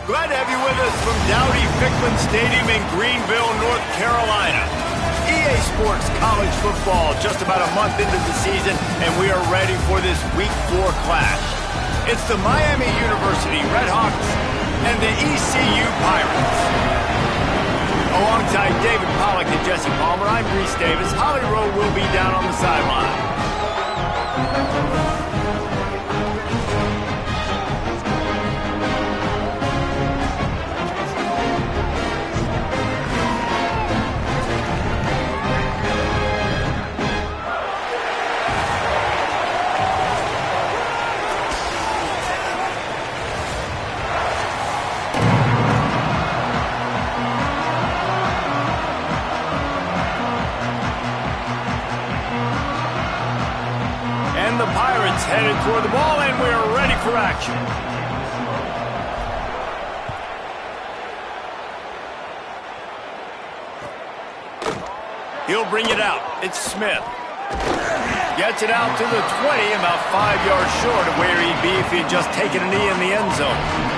Glad to have you with us from Dowdy-Ficklen Stadium in Greenville, North Carolina. EA Sports College Football just about a month into the season, and we are ready for this Week 4 clash. It's the Miami University Redhawks and the ECU Pirates. Alongside David Pollack and Jesse Palmer, I'm Reese Davis. Holly Rowe will be down on the sideline. The Pirates headed toward the ball, and we are ready for action. He'll bring it out. It's Smith. Gets it out to the 20, about 5 yards short of where he'd be if he had just taken a knee in the end zone.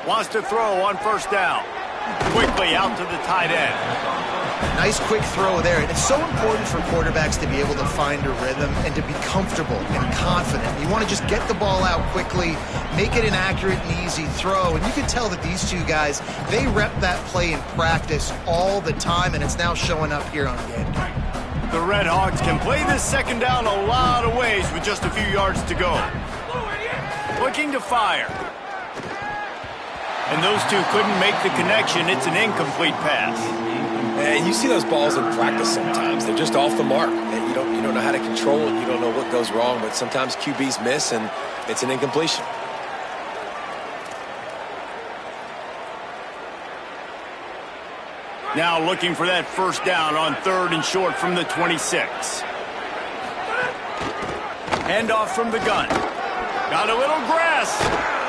Wants to throw on first down. Quickly out to the tight end. Nice quick throw there. It's so important for quarterbacks to be able to find a rhythm and to be comfortable and confident. You want to just get the ball out quickly, make it an accurate and easy throw. And you can tell that these two guys, they rep that play in practice all the time, and it's now showing up here on game day. The Redhawks can play this second down a lot of ways with just a few yards to go. Looking to fire. And those two couldn't make the connection. It's an incomplete pass. And you see those balls in practice sometimes. They're just off the mark. And you don't know how to control it. You don't know what goes wrong. But sometimes QBs miss, and it's an incompletion. Now looking for that first down on 3rd and short from the 26. Handoff from the gun. Got a little grass.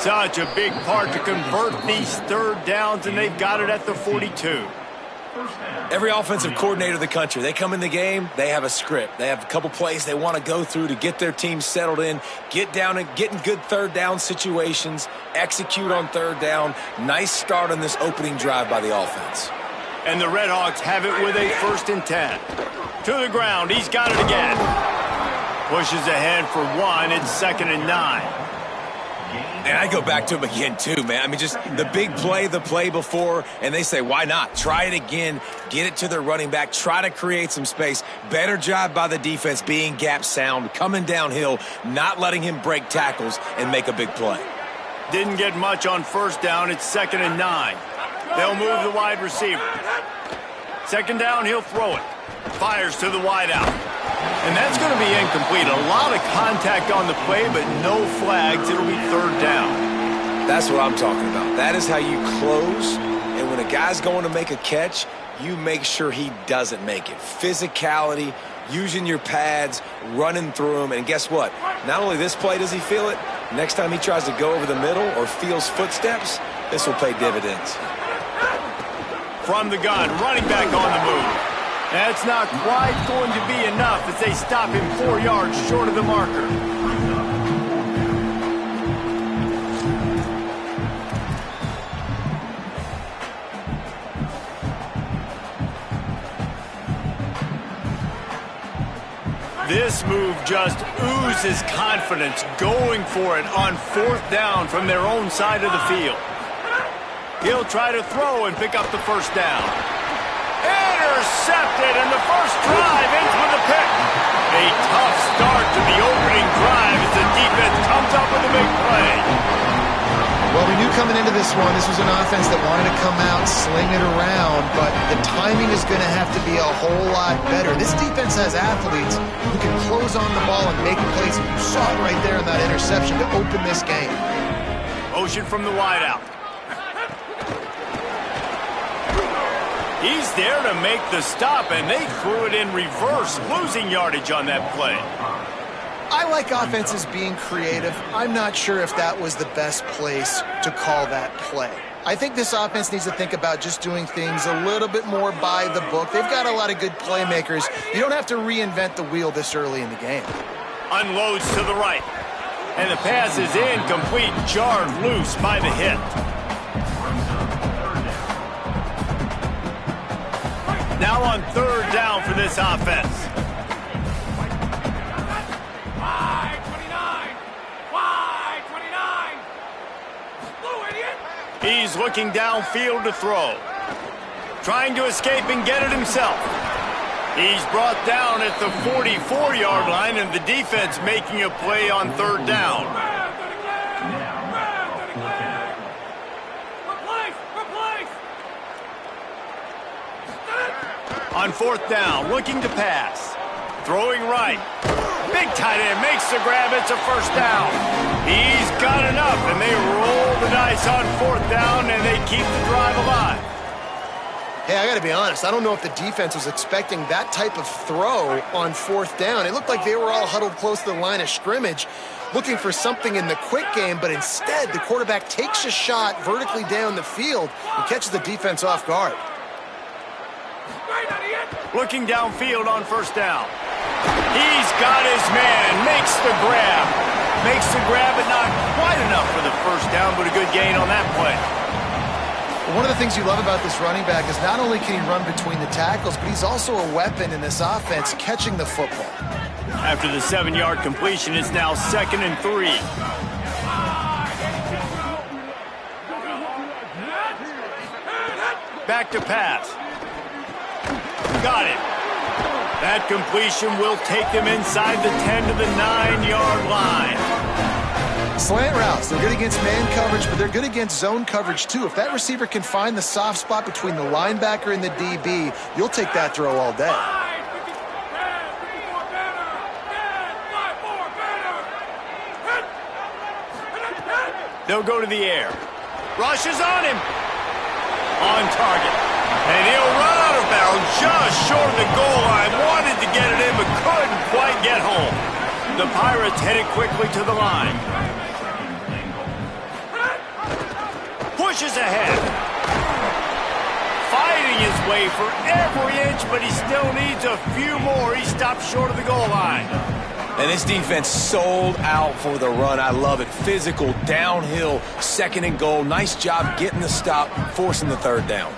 Such a big part to convert these 3rd downs, and they've got it at the 42. Every offensive coordinator in the country, they come in the game, they have a script. They have a couple plays they want to go through to get their team settled in, get down and get in good 3rd down situations, execute on 3rd down. Nice start on this opening drive by the offense. And the Redhawks have it with a 1st and 10. To the ground, he's got it again. Pushes ahead for 1, it's 2nd and 9. And I go back to him again, too, man. I mean, just the big play, the play before, and they say, why not? Try it again, get it to their running back, try to create some space. Better job by the defense being gap sound, coming downhill, not letting him break tackles and make a big play. Didn't get much on first down. It's 2nd and 9. They'll move the wide receiver. 2nd down, he'll throw it. Fires to the wide out. And that's going to be incomplete. A lot of contact on the play, but no flags. It'll be 3rd down. That's what I'm talking about. That is how you close. And when a guy's going to make a catch, you make sure he doesn't make it. Physicality, using your pads, running through them. And guess what? Not only this play does he feel it, next time he tries to go over the middle or feels footsteps, this will pay dividends. From the gun, running back on the move. That's not quite going to be enough as they stop him 4 yards short of the marker. This move just oozes confidence, going for it on 4th down from their own side of the field. He'll try to throw and pick up the first down. Intercepted, and the first drive ends with a pick. A tough start to the opening drive as the defense comes up with a big play. Well, we knew coming into this one, this was an offense that wanted to come out, sling it around, but the timing is going to have to be a whole lot better. This defense has athletes who can close on the ball and make plays. You saw it right there in that interception to open this game. Motion from the wideout. He's there to make the stop, and they threw it in reverse, losing yardage on that play. I like offenses being creative. I'm not sure if that was the best place to call that play. I think this offense needs to think about just doing things a little bit more by the book. They've got a lot of good playmakers. You don't have to reinvent the wheel this early in the game. Unloads to the right. And the pass is incomplete, jarred loose by the hit. Now on third down for this offense. 5-29. He's looking downfield to throw. Trying to escape and get it himself. He's brought down at the 44-yard line, and the defense making a play on third down. On fourth down, looking to pass. Throwing right. Big tight end makes the grab. It's a first down. He's got enough, and they roll the dice on fourth down, and they keep the drive alive. Hey, I got to be honest. I don't know if the defense was expecting that type of throw on fourth down. It looked like they were all huddled close to the line of scrimmage, looking for something in the quick game, but instead the quarterback takes a shot vertically down the field and catches the defense off guard. Looking downfield on first down. He's got his man, makes the grab. Makes the grab, but not quite enough for the first down, but a good gain on that play. One of the things you love about this running back is not only can he run between the tackles, but he's also a weapon in this offense, catching the football. After the 7-yard completion, it's now 2nd and 3. Back to pass. Got it. That completion will take them inside the 10 to the 9-yard line. Slant routes, they're good against man coverage, but they're good against zone coverage too. If that receiver can find the soft spot between the linebacker and the DB, you'll take that throw all day. They'll go to the air. Rush is on him. On target. And he'll run out of bounds just short of the goal line. Wanted to get it in, but couldn't quite get home. The Pirates headed quickly to the line. Pushes ahead. Fighting his way for every inch, but he still needs a few more. He stops short of the goal line. And this defense sold out for the run. I love it. Physical, downhill, 2nd and goal. Nice job getting the stop, forcing the third down.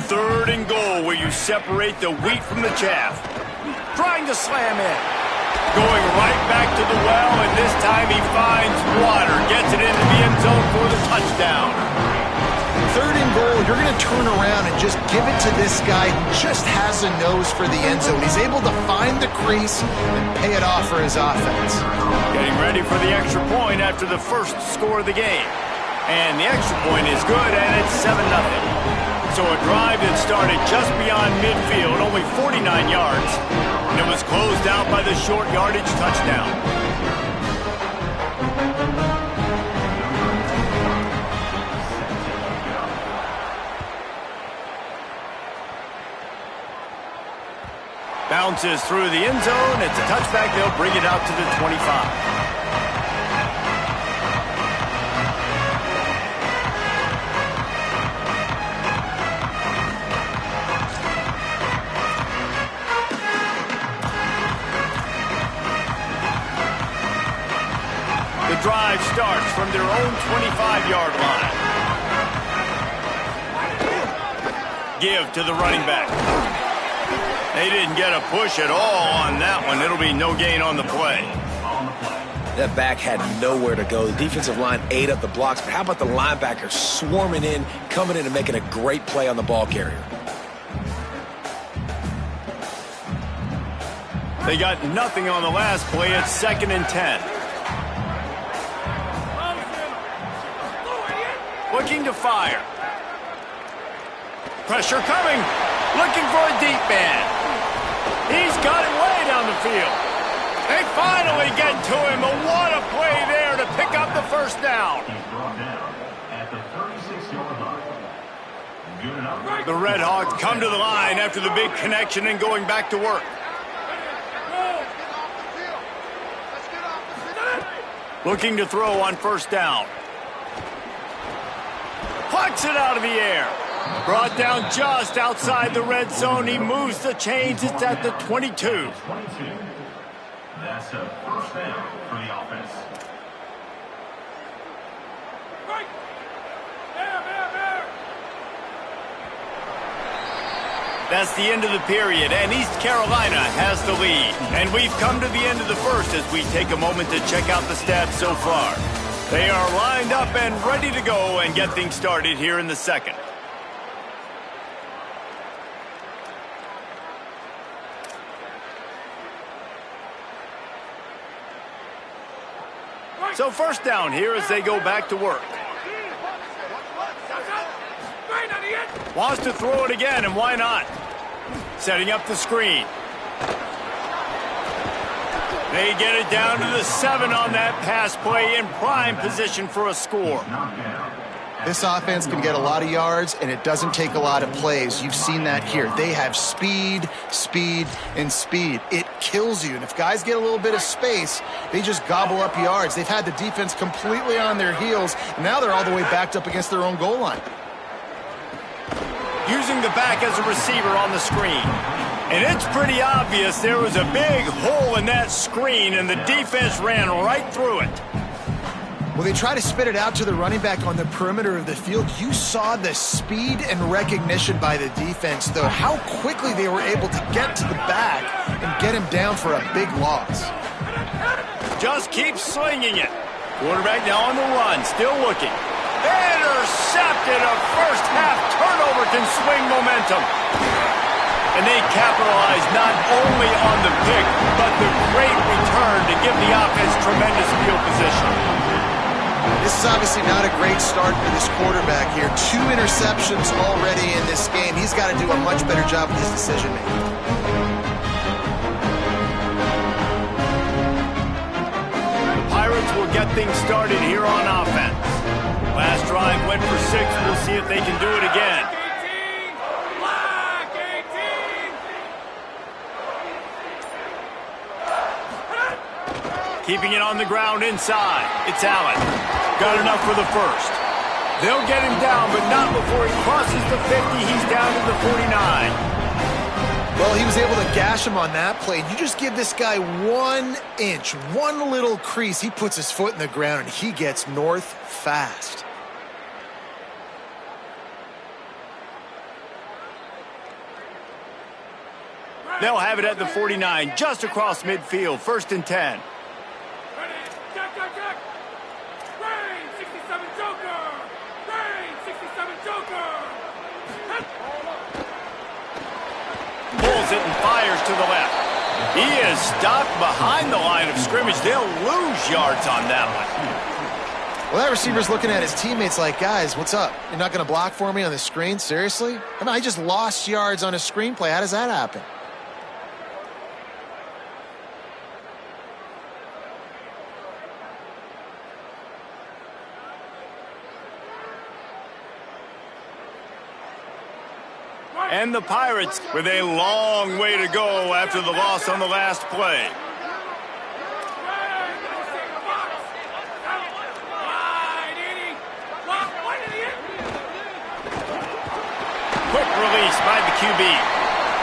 3rd and goal, where you separate the wheat from the chaff. Trying to slam in. Going right back to the well, and this time he finds water. Gets it into the end zone for the touchdown. 3rd and goal, you're going to turn around and just give it to this guy who just has a nose for the end zone. He's able to find the crease and pay it off for his offense. Getting ready for the extra point after the first score of the game. And the extra point is good, and it's 7-0. So a drive that started just beyond midfield, only 49 yards, and it was closed out by the short yardage touchdown. Bounces through the end zone. It's a touchback. They'll bring it out to the 25. The drive starts from their own 25-yard line. Give to the running back. They didn't get a push at all on that one. It'll be no gain on the play. That back had nowhere to go. The defensive line ate up the blocks, but how about the linebacker swarming in, coming in and making a great play on the ball carrier? They got nothing on the last play. It's 2nd and 10. Looking to fire. Pressure coming. Looking for a deep man. He's got it way down the field. They finally get to him. But what a play there to pick up the first down. He's brought down at the 36-yard line. Good The Red Hawks come to the line after the big connection and going back to work. Looking to throw on first down. Plucks it out of the air. Brought down just outside the red zone. He moves the chains. It's at the 22. That's a first down for the offense. That's the end of the period, and East Carolina has the lead. And we've come to the end of the first as we take a moment to check out the stats so far. They are lined up and ready to go and get things started here in the second. So first down here as they go back to work. Wants to throw it again, and why not? Setting up the screen. They get it down to the 7 on that pass play in prime position for a score. This offense can get a lot of yards, and it doesn't take a lot of plays. You've seen that here. They have speed, speed, and speed. It kills you. And if guys get a little bit of space, they just gobble up yards. They've had the defense completely on their heels. Now they're all the way backed up against their own goal line. Using the back as a receiver on the screen. And it's pretty obvious there was a big hole in that screen, and the defense ran right through it. Well, they try to spit it out to the running back on the perimeter of the field. You saw the speed and recognition by the defense, though, how quickly they were able to get to the back and get him down for a big loss. Just keep slinging it. Quarterback now on the run, still looking. Intercepted. A first-half turnover can swing momentum. And they capitalize not only on the pick, but the great return to give the offense tremendous field position. This is obviously not a great start for this quarterback here. 2 interceptions already in this game. He's got to do a much better job with his decision-making. The Pirates will get things started here on offense. Last drive went for 6. We'll see if they can do it again. Keeping it on the ground inside. It's Allen. Got enough for the first. They'll get him down, but not before he crosses the 50. He's down to the 49. Well, he was able to gash him on that play. You just give this guy 1 inch, one little crease. He puts his foot in the ground, and he gets north fast. They'll have it at the 49, just across midfield, 1st and 10. Pulls it and fires to the left. He is stopped behind the line of scrimmage. They'll lose yards on that one. Well, that receiver's looking at his teammates like, guys, what's up? You're not going to block for me on the screen? Seriously? I mean, I just lost yards on a screenplay. How does that happen? And the Pirates with a long way to go after the loss on the last play. Quick release by the QB.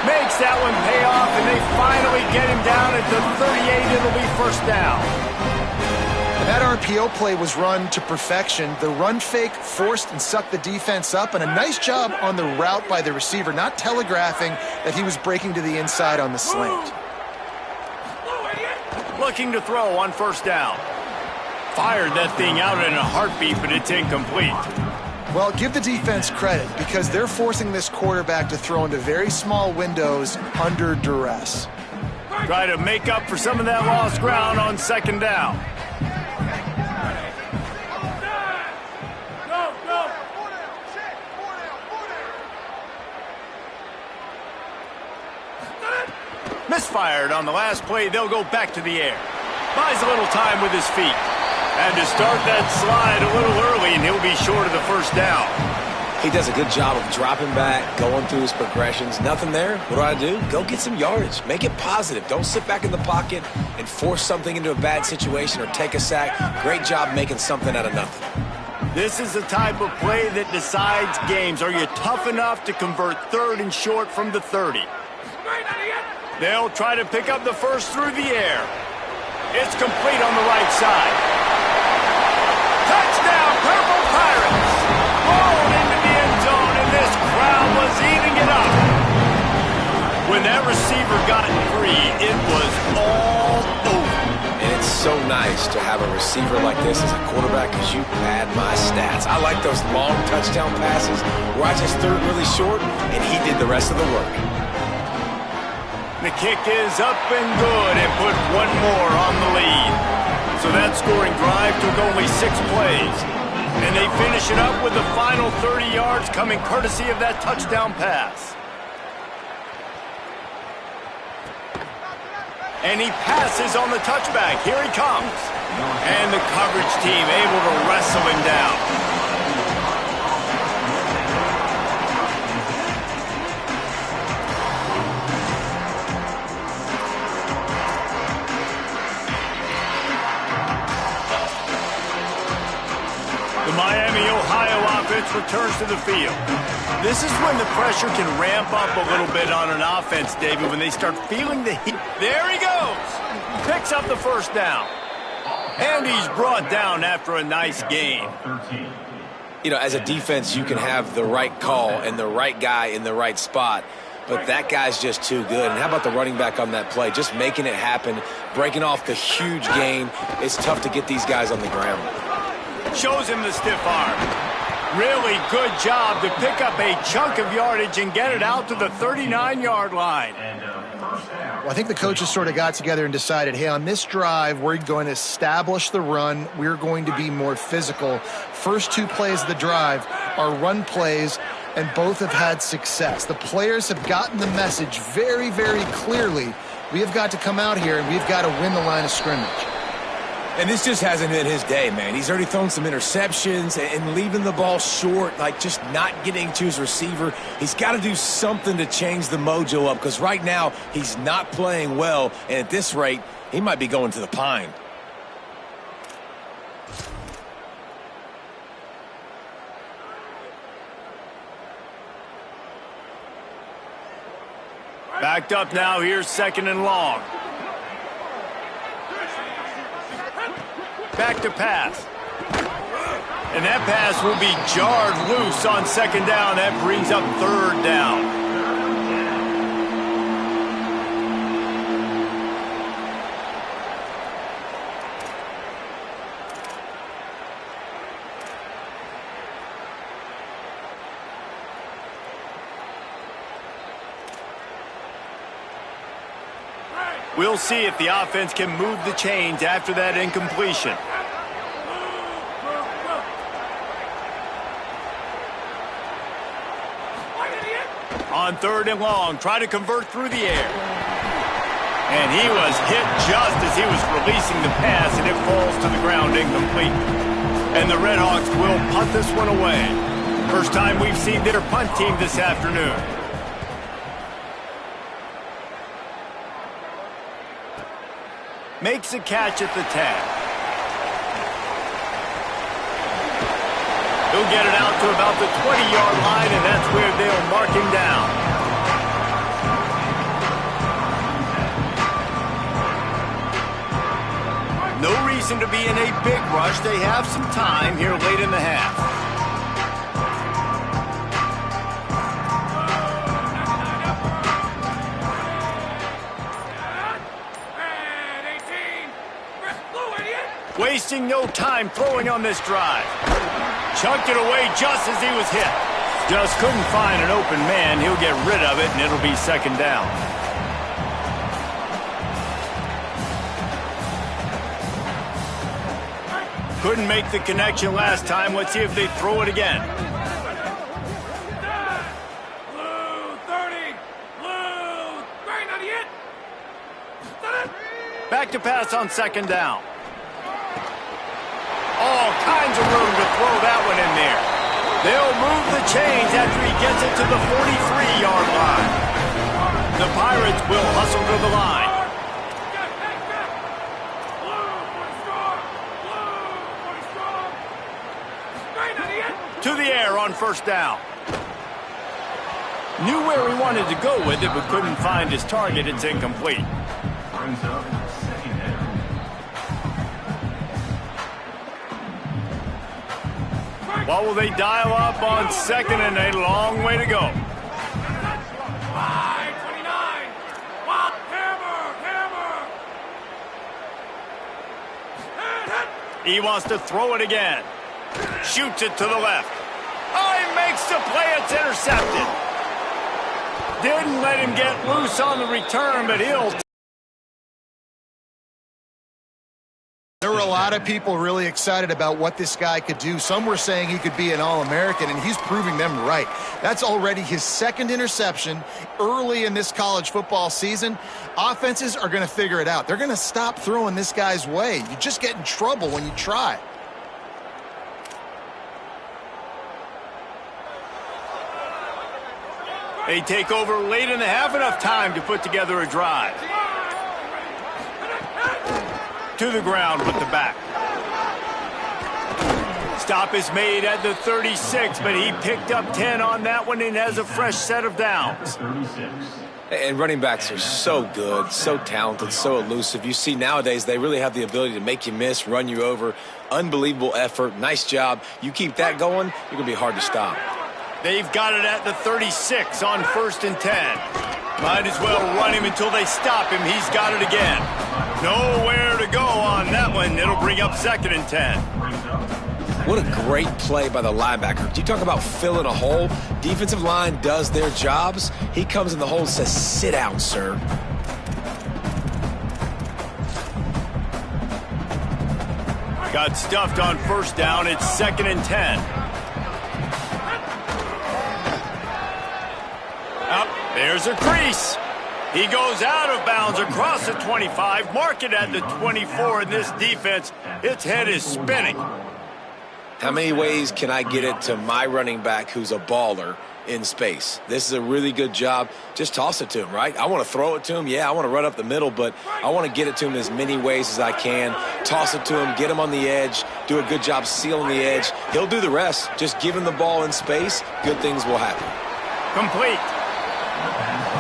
Makes that one pay off, and they finally get him down at the 38. It'll be first down. And that RPO play was run to perfection. The run fake forced and sucked the defense up, and a nice job on the route by the receiver, not telegraphing that he was breaking to the inside on the slant. Looking to throw on first down. Fired that thing out in a heartbeat, but it's incomplete. Well, give the defense credit because they're forcing this quarterback to throw into very small windows under duress. Try to make up for some of that lost ground on second down. Misfired on the last play. They'll go back to the air. Buys a little time with his feet. And to start that slide a little early, and he'll be short of the first down. He does a good job of dropping back, going through his progressions. Nothing there. What do? Go get some yardage. Make it positive. Don't sit back in the pocket and force something into a bad situation or take a sack. Great job making something out of nothing. This is the type of play that decides games. Are you tough enough to convert 3rd and short from the 30? They'll try to pick up the first through the air. It's complete on the right side. Touchdown, Purple Pirates! Rolled into the end zone, and this crowd was eating it up. When that receiver got free, it was all over. And it's so nice to have a receiver like this as a quarterback because you pad my stats. I like those long touchdown passes where I just threw it really short, and he did the rest of the work. The kick is up and good and put one more on the lead. So that scoring drive took only 6 plays. And they finish it up with the final 30 yards coming courtesy of that touchdown pass. And he passes on the touchback. Here he comes. And the coverage team able to wrestle him down. The Miami, Ohio offense returns to the field. This is when the pressure can ramp up a little bit on an offense, David, when they start feeling the heat. There he goes. Picks up the first down. And he's brought down after a nice gain. You know, as a defense, you can have the right call and the right guy in the right spot. But that guy's just too good. And how about the running back on that play? Just making it happen, breaking off the huge gain. It's tough to get these guys on the ground. Shows him the stiff arm. Really good job to pick up a chunk of yardage and get it out to the 39-yard line. Well, I think the coaches sort of got together and decided, hey, on this drive, we're going to establish the run. We're going to be more physical. First 2 plays of the drive are run plays, and both have had success. The players have gotten the message very, very clearly. We have got to come out here, and we've got to win the line of scrimmage. And this just hasn't been his day, man. He's already thrown some interceptions and leaving the ball short, like just not getting to his receiver. He's got to do something to change the mojo up because right now he's not playing well, and at this rate, he might be going to the pine. Backed up now, here's 2nd and long. Back to pass. And that pass will be jarred loose on 2nd down. That brings up 3rd down. We'll see if the offense can move the chains after that incompletion. On 3rd and long, try to convert through the air. And he was hit just as he was releasing the pass, and it falls to the ground incomplete. And the Redhawks will punt this one away. First time we've seen their punt team this afternoon. Makes a catch at the 10. He'll get it out to about the 20-yard line, and that's where they'll mark him down. No reason to be in a big rush. They have some time here late in the half. Wasting no time throwing on this drive. Chucked it away just as he was hit. Just couldn't find an open man. He'll get rid of it, and it'll be 2nd down. Couldn't make the connection last time. Let's see if they throw it again. Back to pass on 2nd down. All kinds of room to throw that one in there. They'll move the chains after he gets it to the 43-yard line. The Pirates will hustle to the line. To the air on first down. Knew where he wanted to go with it, but couldn't find his target. It's incomplete. Brings up second down. What will they dial up on second and a long way to go? 29. Hammer. He wants to throw it again. Shoots it to the left. Oh, he makes the play. It's intercepted. Didn't let him get loose on the return, but he'll... There were a lot of people really excited about what this guy could do. Some were saying he could be an All-American, and he's proving them right. That's already his second interception early in this college football season. Offenses are going to figure it out. They're going to stop throwing this guy's way. You just get in trouble when you try. They take over late in the half, enough time to put together a drive. To the ground with the back. Stop is made at the 36, but he picked up 10 on that one and has a fresh set of downs. 36. And running backs are so good, so talented, so elusive. You see nowadays they really have the ability to make you miss, run you over. Unbelievable effort. Nice job. You keep that going, you're going to be hard to stop. They've got it at the 36 on 1st and 10. Might as well run him until they stop him. He's got it again. Nowhere to go on that one. It'll bring up 2nd and 10. What a great play by the linebacker. You talk about filling a hole. Defensive line does their jobs. He comes in the hole and says, sit down, sir. Got stuffed on 1st down. It's 2nd and 10. Up, there's a crease. He goes out of bounds across the 25. Mark it at the 24 in this defense. Its head is spinning. How many ways can I get it to my running back who's a baller in space? This is a really good job. Just toss it to him, right? I want to throw it to him. Yeah, I want to run up the middle, but I want to get it to him as many ways as I can. Toss it to him, get him on the edge, do a good job sealing the edge. He'll do the rest. Just give him the ball in space. Good things will happen. Complete.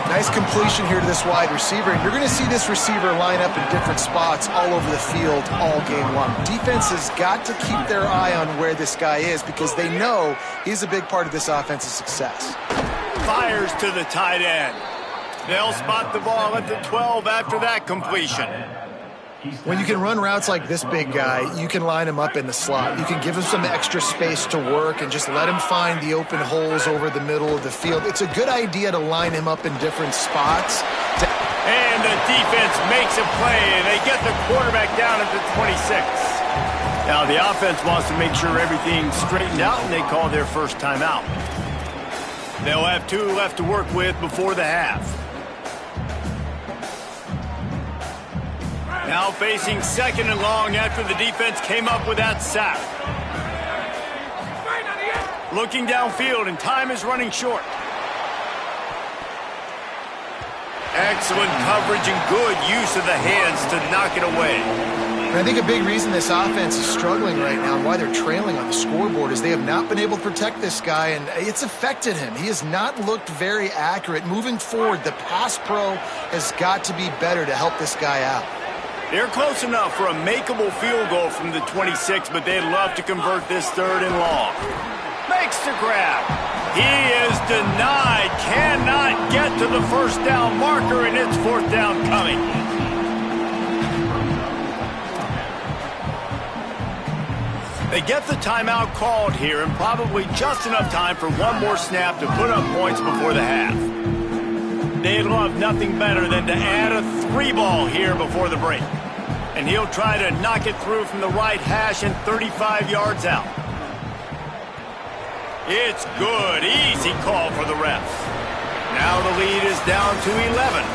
Nice completion here to this wide receiver. And you're going to see this receiver line up in different spots all over the field all game long. Defense has got to keep their eye on where this guy is because they know he's a big part of this offense's success. Fires to the tight end. They'll spot the ball at the 12 after that completion. When you can run routes like this big guy, you can line him up in the slot. You can give him some extra space to work and just let him find the open holes over the middle of the field. It's a good idea to line him up in different spots. And the defense makes a play, and they get the quarterback down at the 26. Now the offense wants to make sure everything's straightened out, and they call their first timeout. They'll have 2 left to work with before the half. Now facing 2nd and long after the defense came up with that sack. Looking downfield, and time is running short. Excellent coverage and good use of the hands to knock it away. And I think a big reason this offense is struggling right now and why they're trailing on the scoreboard is they have not been able to protect this guy, and it's affected him. He has not looked very accurate. Moving forward, the pass pro has got to be better to help this guy out. They're close enough for a makeable field goal from the 26, but they'd love to convert this 3rd and long. Makes the grab. He is denied. Cannot get to the 1st down marker, and it's 4th down coming. They get the timeout called here, and probably just enough time for one more snap to put up points before the half. They'd love nothing better than to add a 3-ball here before the break. And he'll try to knock it through from the right hash and 35 yards out. It's good. Easy call for the refs. Now the lead is down to 11.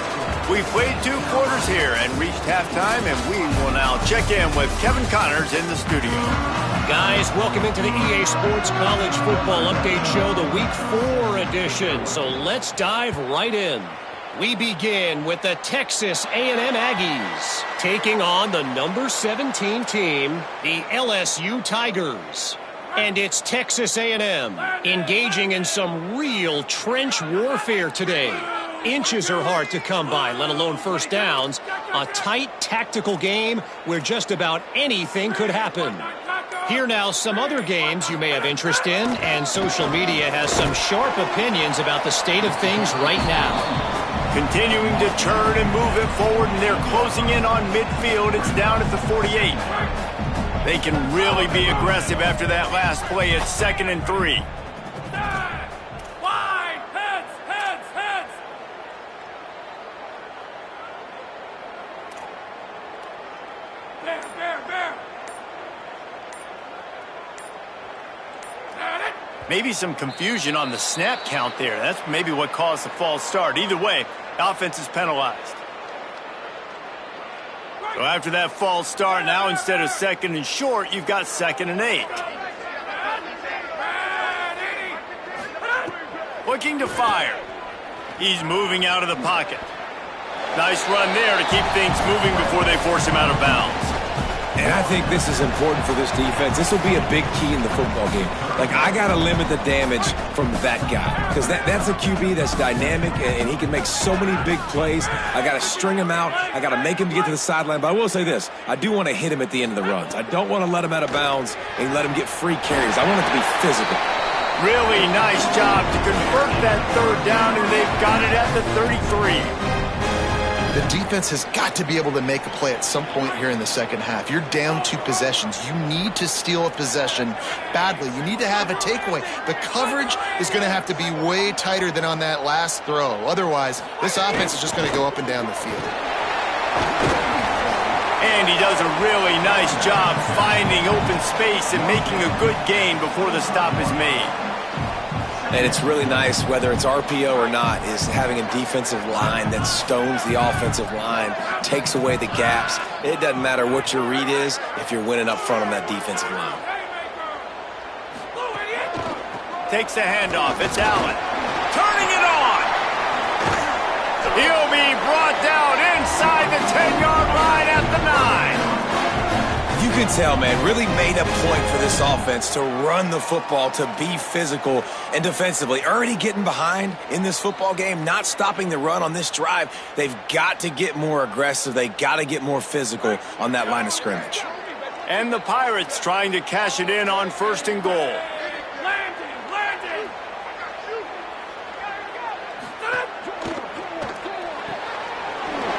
We've played 2 quarters here and reached halftime, and we will now check in with Kevin Connors in the studio. Guys, welcome into the EA Sports College Football Update Show, the Week 4 edition. So let's dive right in. We begin with the Texas A&M Aggies taking on the number 17 team, the LSU Tigers. And it's Texas A&M engaging in some real trench warfare today. Inches are hard to come by, let alone first downs. A tight tactical game where just about anything could happen. Here now, some other games you may have interest in, and social media has some sharp opinions about the state of things right now. Continuing to turn and move it forward, and they're closing in on midfield. It's down at the 48. They can really be aggressive after that last play. It's 2nd and 3. Maybe some confusion on the snap count there. That's maybe what caused the false start. Either way, offense is penalized. So after that false start, now instead of 2nd and short, you've got 2nd and 8. Looking to fire. He's moving out of the pocket. Nice run there to keep things moving before they force him out of bounds. And I think this is important for this defense. This will be a big key in the football game. Like, I got to limit the damage from that guy. Because that's a QB that's dynamic, and he can make so many big plays. I got to string him out. I got to make him get to the sideline. But I will say this. I do want to hit him at the end of the runs. I don't want to let him out of bounds and let him get free carries. I want it to be physical. Really nice job to convert that 3rd down, and they've got it at the 33. The defense has got to be able to make a play at some point here in the second half. You're down 2 possessions. You need to steal a possession badly. You need to have a takeaway. The coverage is going to have to be way tighter than on that last throw. Otherwise, this offense is just going to go up and down the field. And he does a really nice job finding open space and making a good gain before the stop is made. And it's really nice, whether it's RPO or not, is having a defensive line that stones the offensive line, takes away the gaps. It doesn't matter what your read is if you're winning up front on that defensive line. Takes the handoff. It's Allen. Turning it on. He'll be brought down inside the 10-yard line at the 9. You can tell, man, really made a point for this offense to run the football, to be physical and defensively. Already getting behind in this football game, not stopping the run on this drive. They've got to get more aggressive. They got to get more physical on that line of scrimmage. And the Pirates trying to cash it in on 1st and goal.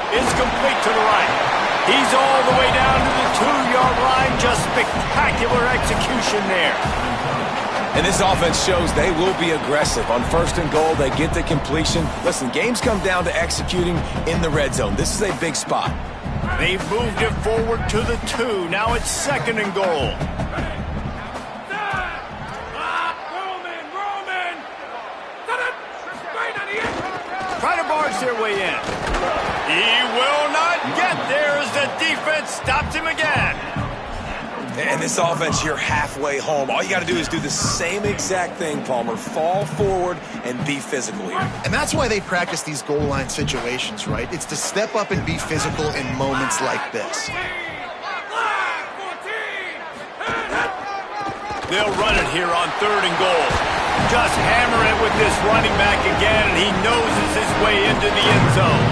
It's complete to the right. He's all the way down to the 2-yard line. Just spectacular execution there. And this offense shows they will be aggressive. On 1st and goal, they get the completion. Listen, games come down to executing in the red zone. This is a big spot. They've moved it forward to the 2. Now it's 2nd and goal. Try to barge their way in. He will not get there as the defense stops him again. And this offense, you're halfway home. All you got to do is do the same exact thing, Palmer. Fall forward and be physical here. And that's why they practice these goal line situations, right? It's to step up and be physical in moments like this. They'll run it here on 3rd and goal. Just hammer it with this running back again, and he noses his way into the end zone.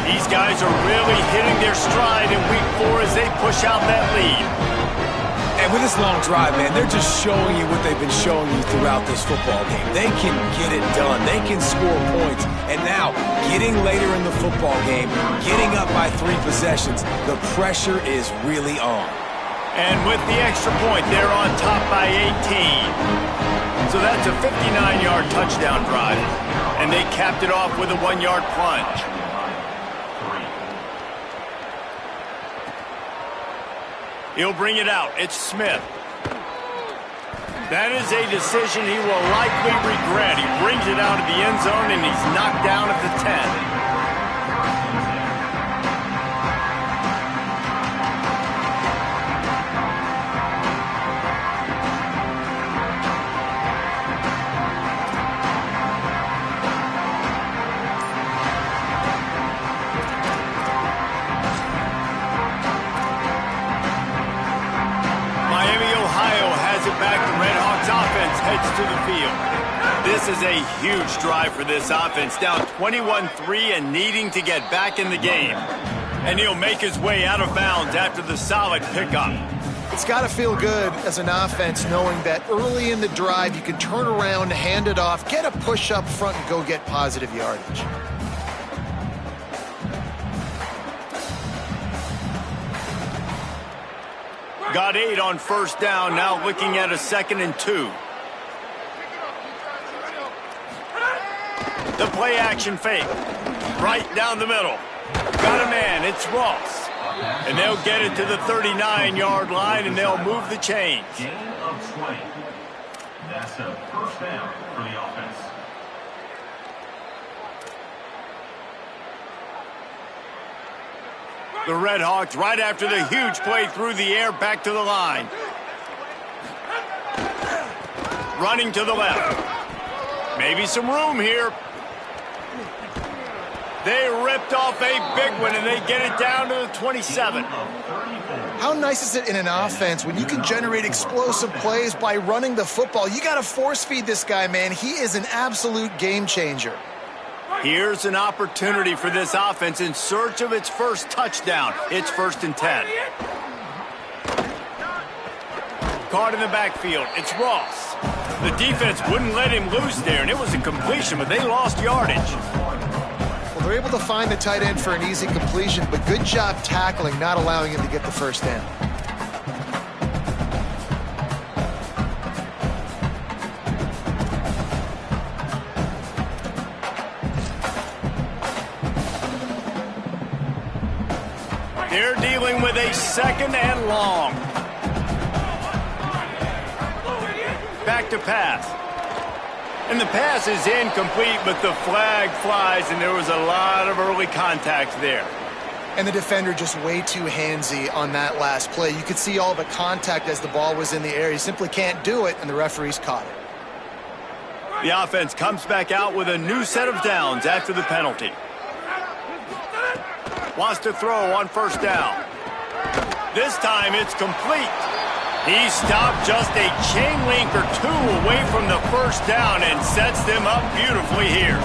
These guys are really hitting their stride in week 4 as they push out that lead. And with this long drive, man, they're just showing you what they've been showing you throughout this football game. They can get it done. They can score points. And now, getting later in the football game, getting up by 3 possessions, the pressure is really on. And with the extra point, they're on top by 18. So that's a 59-yard touchdown drive. And they capped it off with a 1-yard plunge. He'll bring it out. It's Smith. That is a decision he will likely regret. He brings it out of the end zone, and he's knocked down at the 10. strides to the field. This is a huge drive for this offense, down 21-3 and needing to get back in the game. And he'll make his way out of bounds after the solid pickup. It's got to feel good as an offense knowing that early in the drive you can turn around, hand it off, get a push up front, and go get positive yardage. Got 8 on first down, now looking at a 2nd and 2. The play action fake. Right down the middle. Got a man, it's Ross. And they'll get it to the 39-yard line, and they'll move the chains. Gain of 20. That's a first down for the offense. The Red Hawks right after the huge play through the air back to the line. Running to the left. Maybe some room here. They ripped off a big one, and they get it down to the 27. How nice is it in an offense when you can generate explosive plays by running the football? You got to force feed this guy, man. He is an absolute game changer. Here's an opportunity for this offense in search of its first touchdown. It's 1st and 10. Caught in the backfield. It's Ross. The defense wouldn't let him loose there, and it was a completion, but they lost yardage. Well, they're able to find the tight end for an easy completion, but good job tackling, not allowing him to get the first down. They're dealing with a 2nd and long. Back to pass. And the pass is incomplete, but the flag flies, and there was a lot of early contact there. And the defender just way too handsy on that last play. You could see all the contact as the ball was in the air. He simply can't do it, and the referees caught it. The offense comes back out with a new set of downs after the penalty. Wants to throw on first down. This time it's complete. He stopped just a chain link or 2 away from the first down and sets them up beautifully here.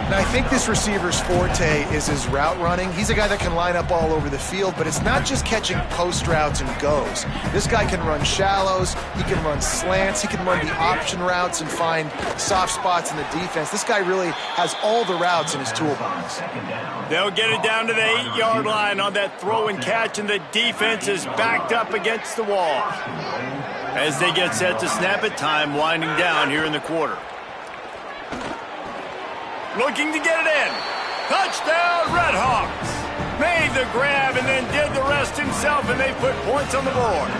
Now, I think this receiver's forte is his route running. He's a guy that can line up all over the field, but it's not just catching post routes and goes. This guy can run shallows, he can run slants, he can run the option routes and find soft spots in the defense. This guy really has all the routes in his toolbox. They'll get it down to the 8-yard line on that throw and catch, and the defense is backed up against the wall. As they get set to snap it, time winding down here in the quarter. Looking to get it in. Touchdown, Red Hawks. Made the grab and then did the rest himself, and they put points on the board.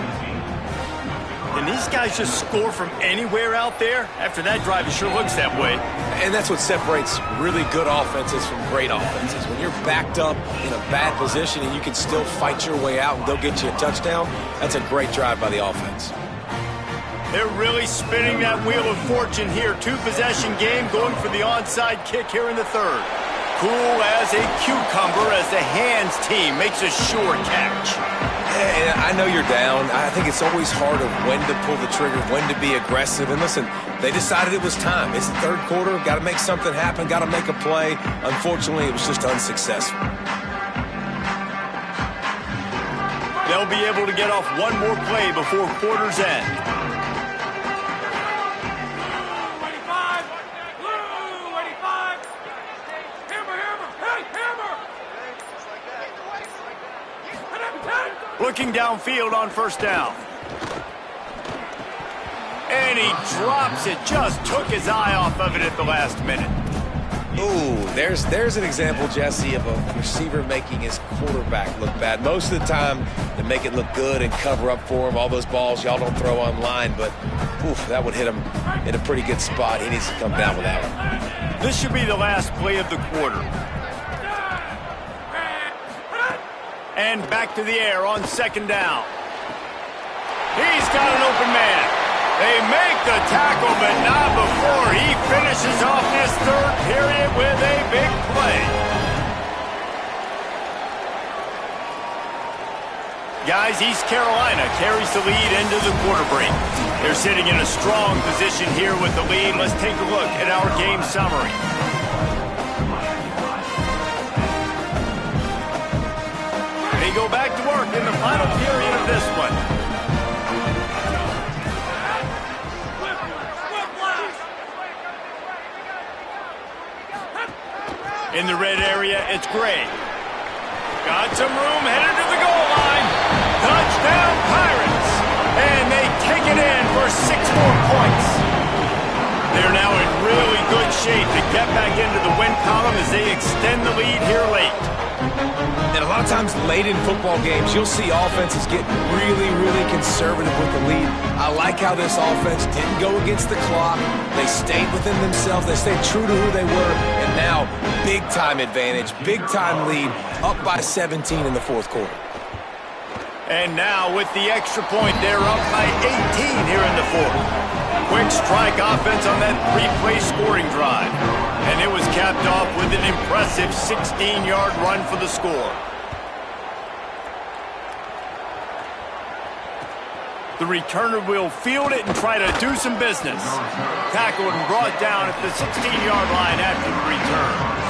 And these guys just score from anywhere out there? After that drive, it sure looks that way. And that's what separates really good offenses from great offenses. When you're backed up in a bad position and you can still fight your way out and go get you a touchdown, that's a great drive by the offense. They're really spinning that wheel of fortune here. 2-possession game going for the onside kick here in the 3rd. Cool as a cucumber as the hands team makes a sure catch. And I know you're down. I think it's always hard of when to pull the trigger, when to be aggressive. And listen, they decided it was time. It's the 3rd quarter. Got to make something happen. Got to make a play. Unfortunately, it was just unsuccessful. They'll be able to get off one more play before quarter's end. Looking downfield on first down. And he drops it. Just took his eye off of it at the last minute. Ooh, there's an example, Jesse, of a receiver making his quarterback look bad. Most of the time, they make it look good and cover up for him. All those balls y'all don't throw online, but oof, that would hit him in a pretty good spot. He needs to come down with that one. This should be the last play of the quarter. And back to the air on 2nd down. He's got an open man. They make the tackle, but not before he finishes off this 3rd period with a big play. guys, East Carolina carries the lead into the quarter break. They're sitting in a strong position here with the lead. Let's take a look at our game summary. They go back to work in the final period of this one. In the red area, it's Gray. Got some room, headed to the goal line. Touchdown, Pirates! And they take it in for 6 more points. They're now in really good shape to get back into the win column as they extend the lead here late. And a lot of times late in football games, you'll see offenses get really, really conservative with the lead. I like how this offense didn't go against the clock. They stayed within themselves. They stayed true to who they were. And now, big-time advantage, big-time lead, up by 17 in the fourth quarter. And now, with the extra point, they're up by 18 here in the fourth. Quick strike offense on that 3-play scoring drive. And it was capped off with an impressive 16-yard run for the score. The returner will field it and try to do some business. Tackled and brought down at the 16-yard line after the return.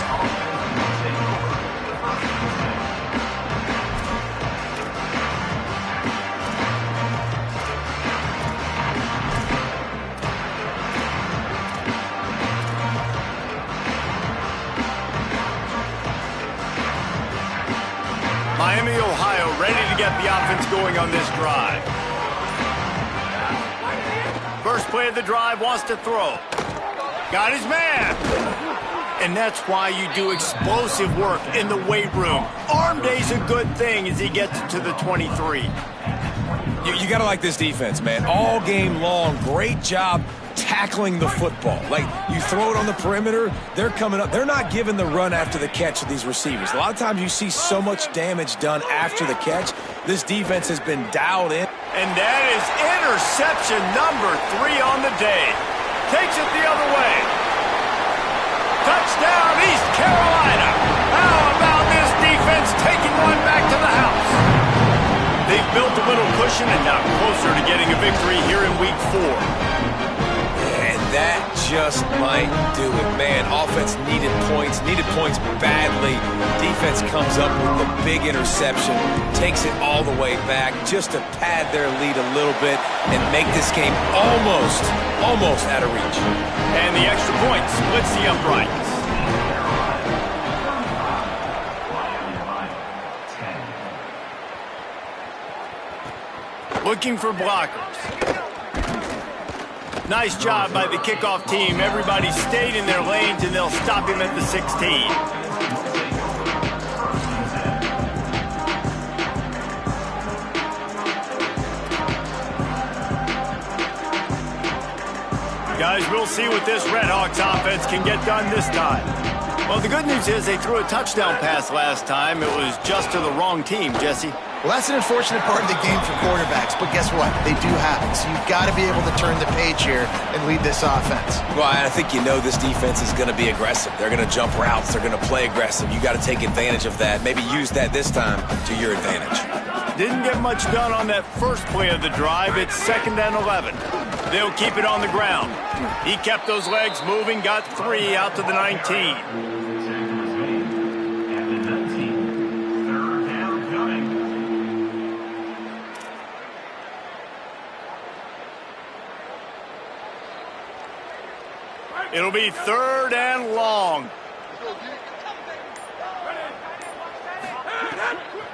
Miami, Ohio, ready to get the offense going on this drive. First play of the drive, wants to throw. Got his man. And that's why you do explosive work in the weight room. Arm day's a good thing as he gets to the 23. You got to like this defense, man. All game long, great job tackling the football. Like, you throw it on the perimeter, they're coming up. They're not giving the run after the catch to these receivers. A lot of times you see so much damage done after the catch. This defense has been dialed in. And that is interception number 3 on the day. Takes it the other way. Touchdown, East Carolina. How about this defense taking one back to the house? They've built a little cushion and now closer to getting a victory here in week 4. That just might do it, man. Offense needed points badly. Defense comes up with the big interception, takes it all the way back just to pad their lead a little bit and make this game almost out of reach. And the extra point splits the uprights. Looking for blockers. Nice job by the kickoff team. Everybody stayed in their lanes, and they'll stop him at the 16. Guys, we'll see what this Red Hawks offense can get done this time. Well, the good news is they threw a touchdown pass last time. It was just to the wrong team, Jesse. Well, that's an unfortunate part of the game for quarterbacks, but guess what? They do happen, so you've got to be able to turn the page here and lead this offense. Well, I think this defense is going to be aggressive. They're going to jump routes. They're going to play aggressive. You got to take advantage of that. Maybe use that this time to your advantage. Didn't get much done on that first play of the drive. It's 2nd and 11. They'll keep it on the ground. He kept those legs moving, got 3 out to the 19. It'll be 3rd and long.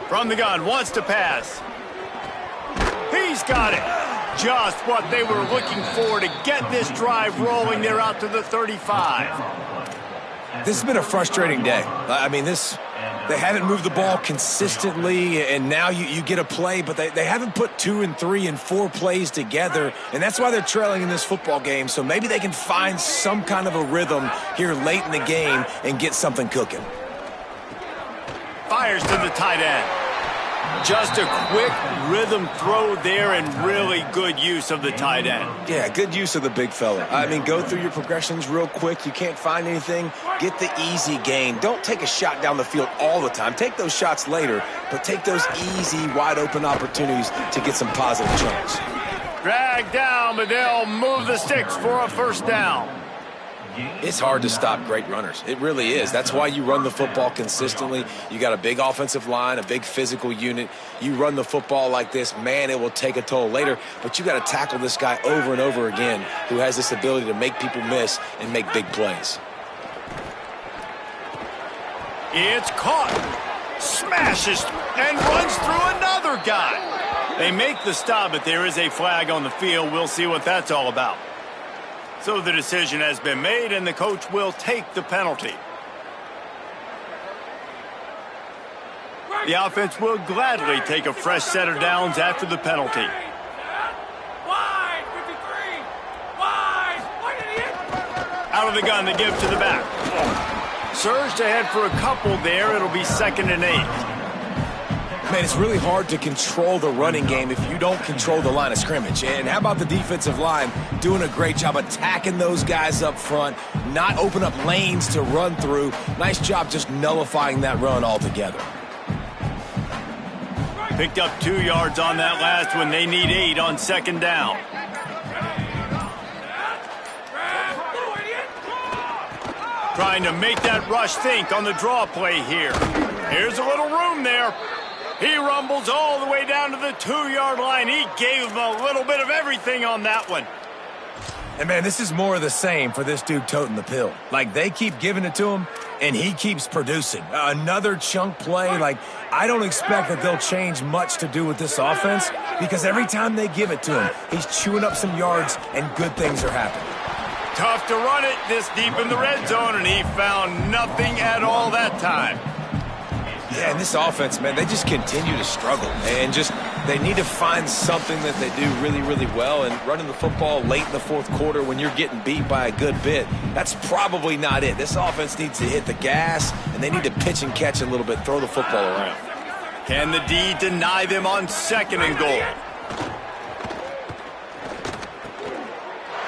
From the gun, wants to pass. He's got it. Just what they were looking for to get this drive rolling. They're out to the 35. This has been a frustrating day. I mean, they haven't moved the ball consistently, and now you get a play, but they haven't put 2 and 3 and 4 plays together, and that's why they're trailing in this football game. So maybe they can find some kind of a rhythm here late in the game and get something cooking. Fires to the tight end. Just a quick rhythm throw there and really good use of the tight end. Yeah, good use of the big fella. I mean, go through your progressions real quick. You can't find anything. Get the easy gain. Don't take a shot down the field all the time. Take those shots later, but take those easy, wide-open opportunities to get some positive chunks. Drag down, but they'll move the sticks for a first down. It's hard to stop great runners. It really is. That's why you run the football consistently. You got a big offensive line, a big physical unit. You run the football like this, man, it will take a toll later. But you got to tackle this guy over and over again who has this ability to make people miss and make big plays. It's caught. Smashes and runs through another guy. They make the stop, but there is a flag on the field. We'll see what that's all about. So the decision has been made, and the coach will take the penalty. The offense will gladly take a fresh set of downs after the penalty. Out of the gun, they give to the back. Surged ahead for a couple there. It'll be 2nd and 8. Man, it's really hard to control the running game if you don't control the line of scrimmage. And how about the defensive line doing a great job attacking those guys up front, not open up lanes to run through. Nice job just nullifying that run altogether. Picked up 2 yards on that last one. They need 8 on 2nd down. Trying to make that rush think on the draw play here. Here's a little room there. He rumbles all the way down to the 2-yard line. He gave him a little bit of everything on that one. And, man, this is more of the same for this dude toting the pill. Like, they keep giving it to him, and he keeps producing. Another chunk play. Like, I don't expect that they'll change much to do with this offense because every time they give it to him, he's chewing up some yards, and good things are happening. Tough to run it this deep in the red zone, and he found nothing at all that time. Yeah, and this offense, man, they just continue to struggle. And they need to find something that they do really, really well. And running the football late in the 4th quarter when you're getting beat by a good bit, that's probably not it. This offense needs to hit the gas, and they need to pitch and catch a little bit, throw the football around. Can the D deny them on 2nd and goal?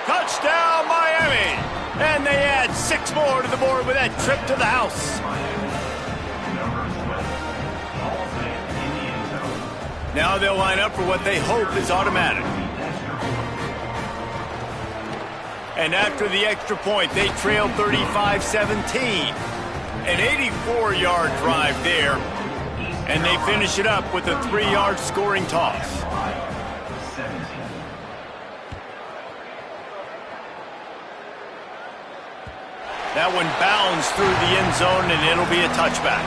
Touchdown, Miami! And they add 6 more to the board with that trip to the house. Now they'll line up for what they hope is automatic. And after the extra point, they trail 35-17. An 84-yard drive there. And they finish it up with a 3-yard scoring toss. That one bounds through the end zone, and it'll be a touchback.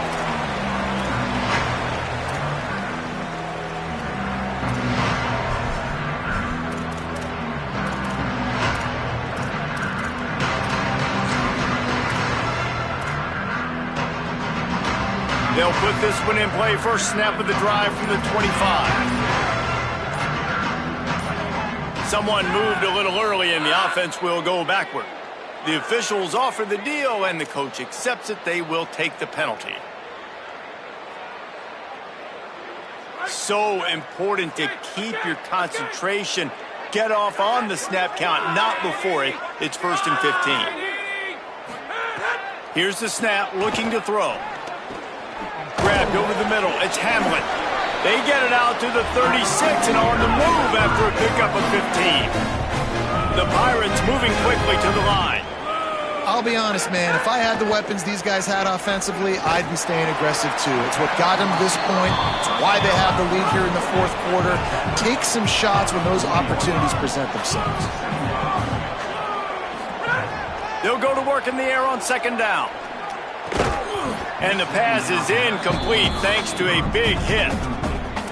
They'll put this one in play. First snap of the drive from the 25. Someone moved a little early, and the offense will go backward. The officials offer the deal, and the coach accepts it. They will take the penalty. So important to keep your concentration. Get off on the snap count, not before it. It's 1st and 15. Here's the snap, looking to throw. Grabbed over the middle. It's Hamlin. They get it out to the 36 and on the move after a pickup of 15. The Pirates moving quickly to the line. I'll be honest, man. If I had the weapons these guys had offensively, I'd be staying aggressive too. It's what got them to this point. It's why they have the lead here in the 4th quarter. Take some shots when those opportunities present themselves. They'll go to work in the air on 2nd down. And the pass is incomplete thanks to a big hit.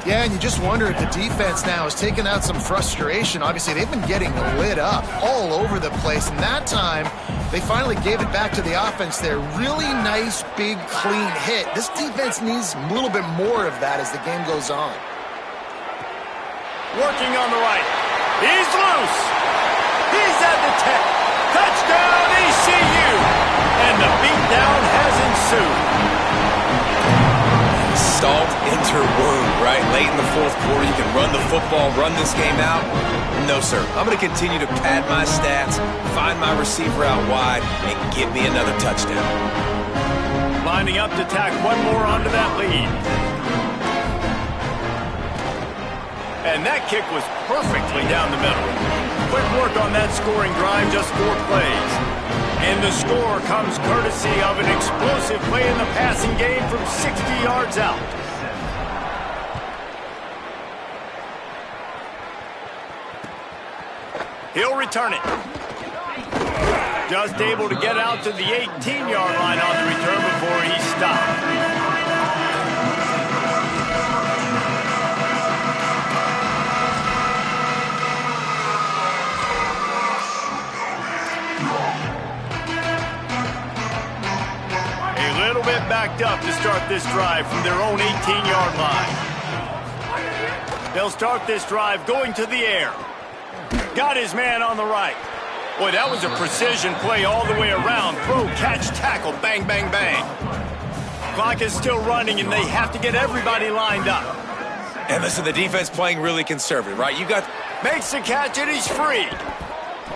Yeah, and you just wonder if the defense now has taken out some frustration. Obviously, they've been getting lit up all over the place. And that time, they finally gave it back to the offense there. Really nice, big, clean hit. This defense needs a little bit more of that as the game goes on. Working on the right. He's loose. He's at the 10. Touchdown, ECU. And the beatdown has ensued. Salt into wound right? Late in the fourth quarter, you can run the football, run this game out. No, sir. I'm going to continue to pad my stats, find my receiver out wide, and give me another touchdown. Lining up to tack one more onto that lead. And that kick was perfectly down the middle. Quick work on that scoring drive, just 4 plays. And the score comes courtesy of an explosive play in the passing game from 60 yards out. He'll return it. Just able to get out to the 18-yard line on the return before he stopped. A little bit backed up to start this drive from their own 18-yard line. They'll start this drive going to the air. Got his man on the right. Boy, that was a precision play all the way around. Throw, catch, tackle, bang, bang, bang. Clock is still running, and they have to get everybody lined up. And listen, the defense playing really conservative, right? You got... Makes the catch, and he's free.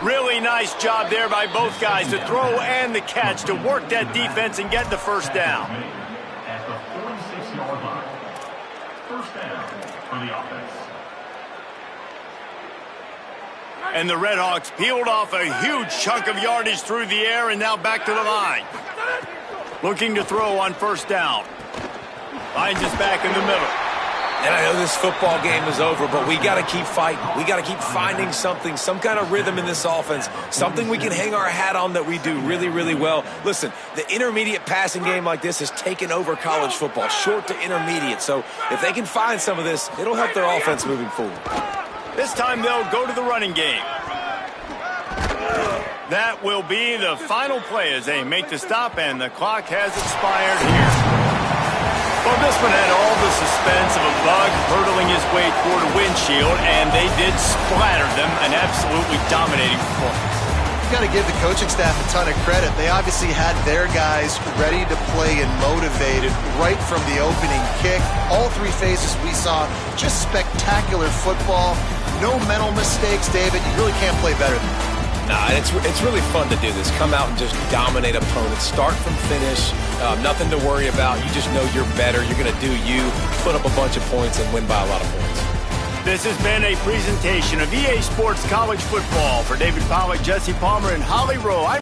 Really nice job there by both guys, the throw and the catch, to work that defense and get the first down. At the 46-yard line. First down for the offense. And the Redhawks peeled off a huge chunk of yardage through the air and now back to the line. Looking to throw on first down. Finds us back in the middle. And I know this football game is over, but we got to keep fighting. We got to keep finding something, some kind of rhythm in this offense, something we can hang our hat on that we do really, really well. Listen, the intermediate passing game like this has taken over college football, short to intermediate. So if they can find some of this, it'll help their offense moving forward. This time they'll go to the running game. That will be the final play as they make the stop, and the clock has expired here. Well, this one had all the suspense of a bug hurtling his way toward a windshield, and they did splatter them, an absolutely dominating performance. You got to give the coaching staff a ton of credit. They obviously had their guys ready to play and motivated right from the opening kick. All 3 phases we saw, just spectacular football. No mental mistakes, David. You really can't play better than that. Nah, it's really fun to do this. Come out and just dominate opponents. Start from finish. Nothing to worry about. You just know you're better. You're going to do you, put up a bunch of points, and win by a lot of points. This has been a presentation of EA Sports College Football. For David Pollack, Jesse Palmer, and Holly Rowe.